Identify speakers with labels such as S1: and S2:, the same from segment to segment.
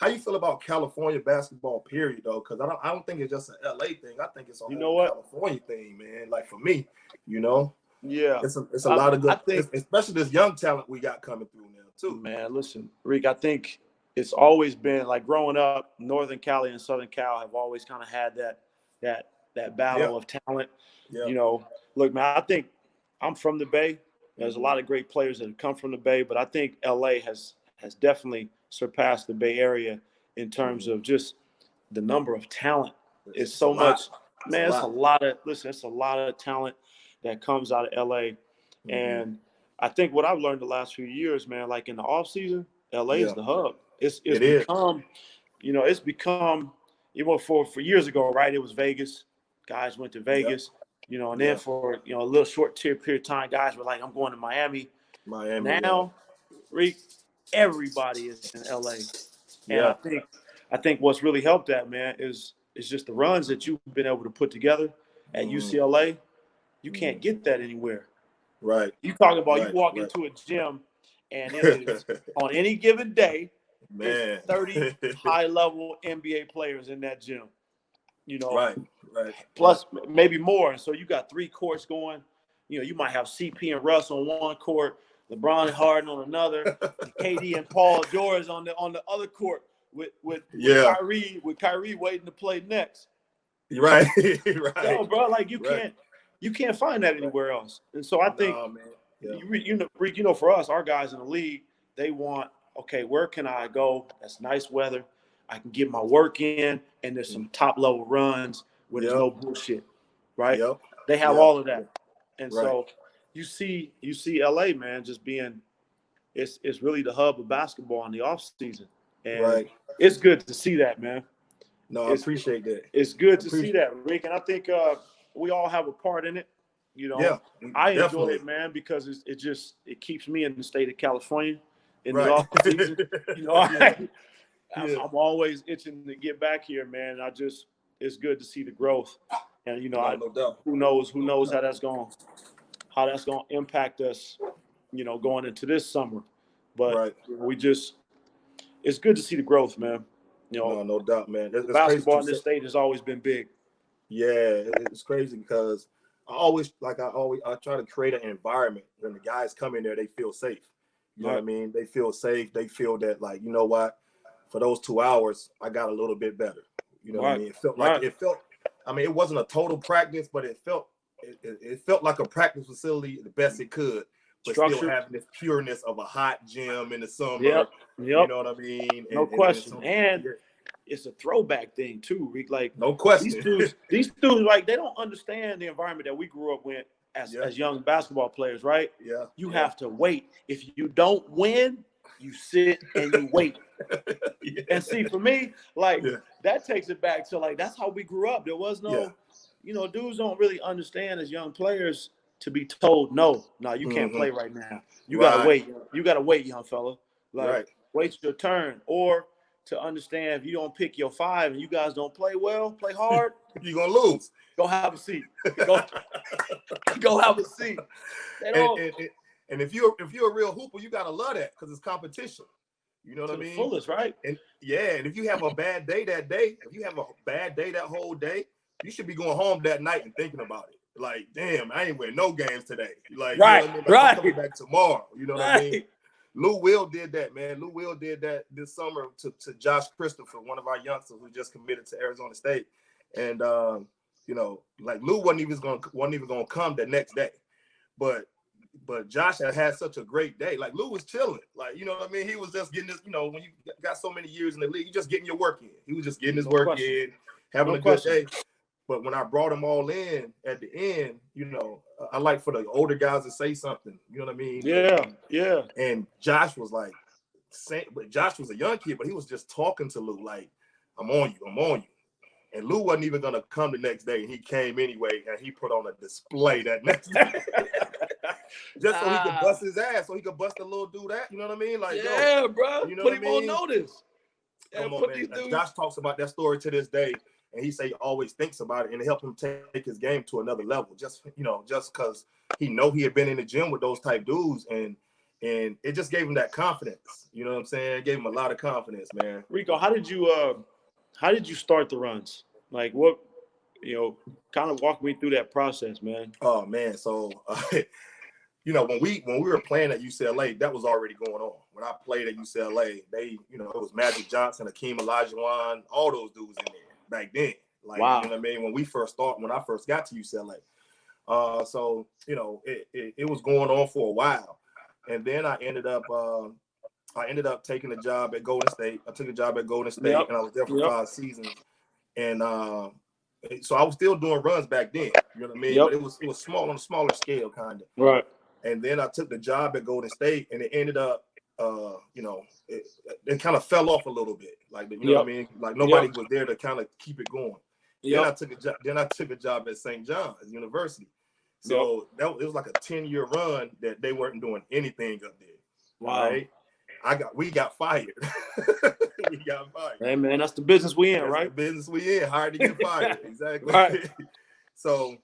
S1: How you feel about California basketball, period, though? Because I don't think it's just an LA thing. I think it's a whole California thing, man. Like for me, you know,
S2: yeah,
S1: it's a lot of good,
S2: I think,
S1: especially this young talent we got coming through now too.
S2: man, listen, Rick, I think it's always been like growing up, Northern Cali and Southern Cal have always kind of had that battle of talent.
S1: Yeah.
S2: You know, look, man, I think I'm from the Bay. There's a lot of great players that have come from the Bay, but I think LA has definitely surpassed the Bay Area in terms of just the number of talent. It's so much, man. It's a lot of talent that comes out of LA. And I think what I've learned the last few years, man, like in the off season, LA is the hub. It's become, you know, it's become, you know, for years ago, right? It was Vegas. Guys went to Vegas, you know, and then for, you know, a little short period of time, guys were like, I'm going to Miami. Now, Reek, everybody is in LA. And I think what's really helped that, man, is just the runs that you've been able to put together at UCLA. You can't get that anywhere.
S1: Right.
S2: You talk about you walk into a gym and it is on any given day,
S1: man,
S2: 30 high-level NBA players in that gym. You know,
S1: right.
S2: Plus maybe more. And so you got 3 courts going. You know, you might have CP and Russ on one court, LeBron and Harden on another, and KD and Paul George on the other court with Kyrie waiting to play next.
S1: Right.
S2: No, bro, like you can't find that anywhere else. And so I think you know, for us, our guys in the league, they want, okay, where can I go? That's nice weather. I can get my work in, and there's some top level runs where there's no bullshit, right? They have all of that, and so you see LA, man, just being it's really the hub of basketball in the off season, and it's good to see that, man.
S1: No, I appreciate that.
S2: It's good to see that, Rick, and I think we all have a part in it. You know, I enjoy it, man, because it keeps me in the state of California in the off season. You know, I'm always itching to get back here, man. It's good to see the growth, and you know, who knows how that's going to impact us, you know, going into this summer. But it's good to see the growth, man. You know,
S1: no doubt, man. It's
S2: basketball in this state has always been big.
S1: Yeah, it's crazy because I try to create an environment when the guys come in there, they feel safe. You know what I mean? They feel safe. They feel that, like, you know what? For those 2 hours, I got a little bit better. You know what I mean? It felt I mean, it wasn't a total practice, but it felt like a practice facility the best it could, but still having this pureness of a hot gym in the summer. You know what I mean?
S2: No question. And it's a throwback thing too, Rick. Like,
S1: no question.
S2: These dudes, like, they don't understand the environment that we grew up with as young basketball players, right?
S1: Yeah.
S2: You have to wait. If you don't win, you sit and you wait. And see, for me, like, that takes it back to, like, that's how we grew up. There was no, you know, dudes don't really understand as young players to be told, no, you can't play right now. You gotta wait. You gotta wait, young fella. Like, wait your turn. Or to understand, if you don't pick your 5 and you guys don't play well, play hard,
S1: you're gonna lose.
S2: Go have a seat. Go have a seat.
S1: And if you're a real hooper, you gotta love that because it's competition. You know what I mean?
S2: Fullest, right?
S1: And and if you have a bad day that whole day, you should be going home that night and thinking about it. Like, damn, I ain't winning no games today. Like, you know what I mean? Like, I'm coming back tomorrow. You know what I mean? Lou Will did that, man. Lou Will did that this summer to Josh Christopher, one of our youngsters who just committed to Arizona State. And you know, like, Lou wasn't even gonna come the next day. But Josh had such a great day. Like, Lou was chilling. Like, you know what I mean? He was just getting this, you know, when you got so many years in the league, you're just getting your work in. He was just getting his work in, having a good day. But when I brought them all in at the end, you know, I like for the older guys to say something. You know what I mean?
S2: Yeah.
S1: And Josh was like, but Josh was a young kid, but he was just talking to Lou like, I'm on you. And Lou wasn't even going to come the next day. And he came anyway, and he put on a display that next day. Just so he could bust his ass, so he could bust the little dude out. You know what I mean? Like,
S2: bro.
S1: You know
S2: put
S1: what
S2: him on notice.
S1: Come on, man. Josh talks about that story to this day. And he say he always thinks about it, and it helped him take his game to another level. Just because he had been in the gym with those type dudes, and And it just gave him that confidence. You know what I'm saying? It gave him a lot of confidence, man.
S2: Rico, how did you start the runs? Like what, kind of walk me through that process, man.
S1: Oh man. So, when we were playing at UCLA, that was already going on. When I played at UCLA, it was Magic Johnson, Hakeem Olajuwon, all those dudes in there back then. Like,
S2: wow.
S1: You know what I mean? When I first got to UCLA. So, it was going on for a while. And then I ended up taking a job at Golden State. I took a job at Golden State, and I was there for 5 seasons. And so I was still doing runs back then. You know what I mean? But it was small, on a smaller scale, kind of.
S2: Right.
S1: And then I took the job at Golden State, and it ended up, it kind of fell off a little bit. Like, you know what I mean? Like nobody was there to kind of keep it going. Then I took a job at St. John's University. So it was like a 10-year run that they weren't doing anything up there.
S2: Wow.
S1: Right? We got fired. We got fired.
S2: Hey man, that's the business we in, right?
S1: The business we in, hired to get fired. Exactly.
S2: Right.
S1: So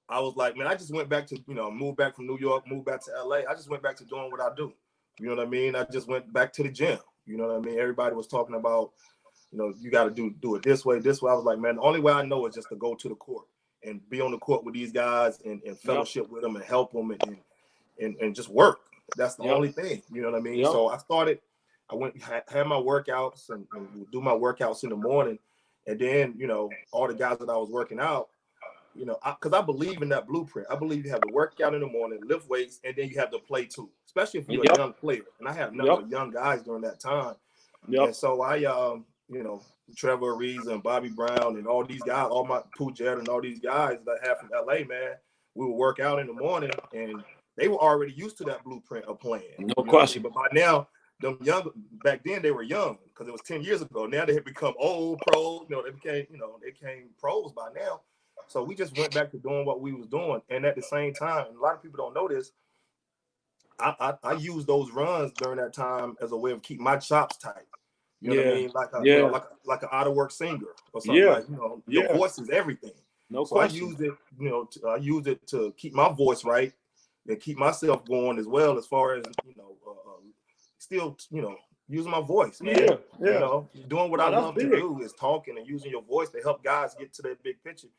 S1: I was like, man, I just went back to, moved back from New York, moved back to LA. I just went back to doing what I do. You know what I mean? I just went back to the gym. You know what I mean? Everybody was talking about, you got to do it this way. I was like, man, the only way I know is just to go to the court and be on the court with these guys and fellowship with them and help them and just work. That's the only thing. You know what I mean? So I went, had my workouts and do my workouts in the morning. And then, all the guys that I was working out, because I believe in that blueprint. I believe you have to work out in the morning, lift weights, and then you have to play too, especially if you're a young player. And I have nothing but young guys during that time. And so I, Trevor Ariza and Bobby Brown and all these guys, all my Pujet and all these guys that I have from LA, man, we would work out in the morning, and they were already used to that blueprint of playing.
S2: No question.
S1: But by now, them young, back then they were young because it was 10 years ago. Now they have become old pros. They became pros by now. So we just went back to doing what we was doing. And at the same time, a lot of people don't know this, I used those runs during that time as a way of keeping my chops tight. You know what I mean? Like an out of work singer or something. Like, your voice is everything.
S2: No
S1: so
S2: question.
S1: I used it, I used it to keep my voice right and keep myself going as well, as far as, still, using my voice. Man. Doing what I love to do is talking and using your voice to help guys get to that big picture.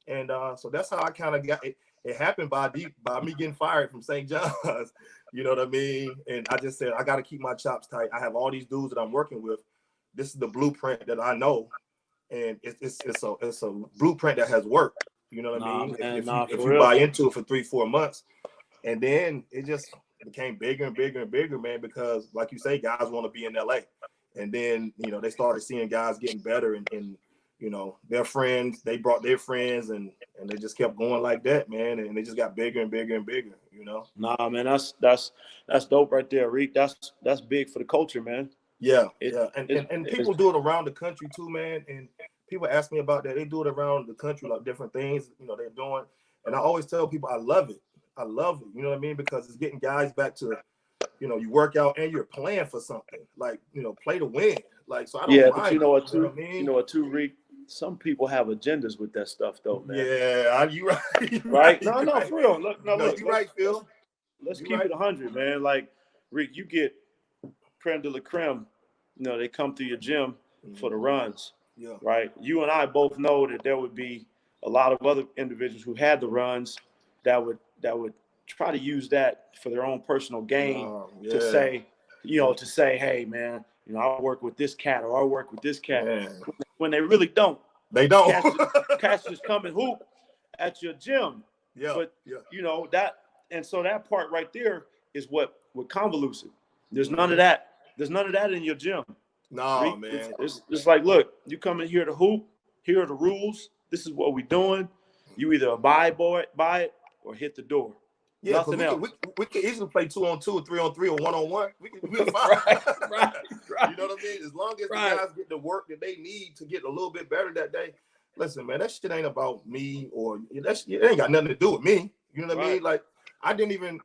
S1: And so that's how I kind of got it. It happened by me getting fired from St. John's. You know what I mean? And I just said, I got to keep my chops tight. I have all these dudes that I'm working with. This is the blueprint that I know. And it's a blueprint that has worked. You know what I mean? If you buy into it for 3-4 months, and then it just became bigger and bigger and bigger, man, because like you say, guys want to be in LA. And then, they started seeing guys getting better and their friends, they brought their friends and they just kept going like that, man. And they just got bigger and bigger and bigger,
S2: Nah, man, that's dope right there, Reek. That's big for the culture, man.
S1: Yeah. And people do it around the country too, man. And people ask me about that. They do it around the country, like different things, they're doing. And I always tell people I love it. You know what I mean? Because it's getting guys back to, you work out and you're playing for something. Like, play to win. Like, so I don't mind.
S2: But you know what too? You know what too, Reek? Some people have agendas with that stuff, though, man.
S1: Yeah, you right.
S2: Right? No, for real. Look,
S1: you're right, Phil.
S2: Let's keep it 100, man. Like, Reek, you get creme de la creme. They come through your gym for the runs.
S1: Yeah.
S2: Right? You and I both know that there would be a lot of other individuals who had the runs that would try to use that for their own personal gain to say, hey, man, I work with this cat or I work with this cat. Man. When they really don't.
S1: They don't.
S2: Cats just come and hoop at your gym.
S1: Yeah.
S2: But, that, and so that part right there is what convoluted. There's none of that. There's none of that in your gym.
S1: No, man.
S2: It's like, look, you come in here to hoop. Here are the rules. This is what we're doing. You either abide by it or hit the door.
S1: Yeah,
S2: nothing else.
S1: We can easily play 2-on-2 or 3-on-3 or 1-on-1. We're fine.
S2: right.
S1: You know what I mean? As long as the guys get the work that they need to get a little bit better that day. Listen, man, that shit ain't about me or it ain't got nothing to do with me. You know what I mean? Like, I didn't even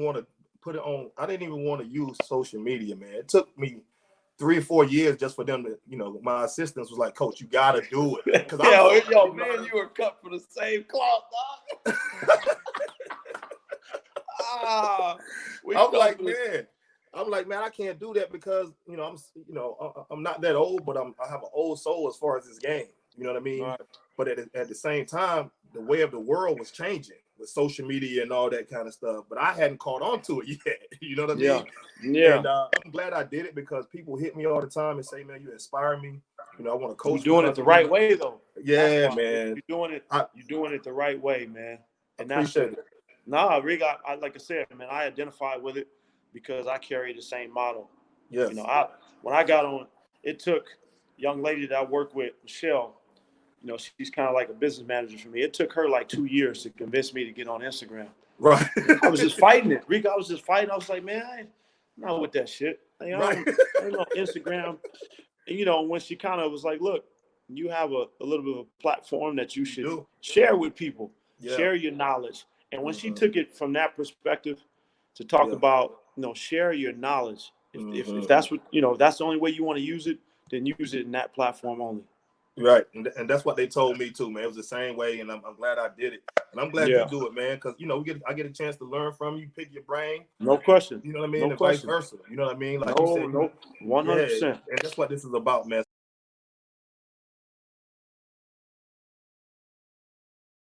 S1: want to put it on. I didn't even want to use social media, man. It took me 3 or 4 years just for them to, my assistants was like, Coach, you got to do it.
S2: Man, you were cut for the same cloth, dog.
S1: I'm like, man, I can't do that because I'm not that old, but I have an old soul as far as this game. You know what I mean?
S2: Right.
S1: But at the same time, the way of the world was changing with social media and all that kind of stuff. But I hadn't caught on to it yet. You know what I mean?
S2: Yeah.
S1: And I'm glad I did it because people hit me all the time and say, man, you inspire me. You know, I want to coach.
S2: You're doing it the right way, though.
S1: Yeah, man.
S2: You're doing it the right way, man. And
S1: appreciate it.
S2: Nah, Rick, I like I said, man, I identify with it because I carry the same model.
S1: Yes.
S2: You know, when I got on, it took a young lady that I work with, Michelle. You know, she's kind of like a business manager for me. It took her like 2 years to convince me to get on Instagram.
S1: Right.
S2: I was just fighting it. Rick, I was just fighting. I was like, man, I'm not with that shit. I ain't on Instagram. And, you know, when she kind of was like, look, you have a little bit of a platform that you should share with people, share your knowledge. And when she took it from that perspective to talk about, share your knowledge. If that's what, if that's the only way you want to use it, then use it in that platform only.
S1: Right. And that's what they told me too, man. It was the same way. And I'm glad I did it. And I'm glad you do it, man. Because, I get a chance to learn from you, pick your brain.
S2: No question.
S1: You know what I mean? And vice versa. You know what I mean? Like you said.
S2: 100%.
S1: And that's what this is about, man.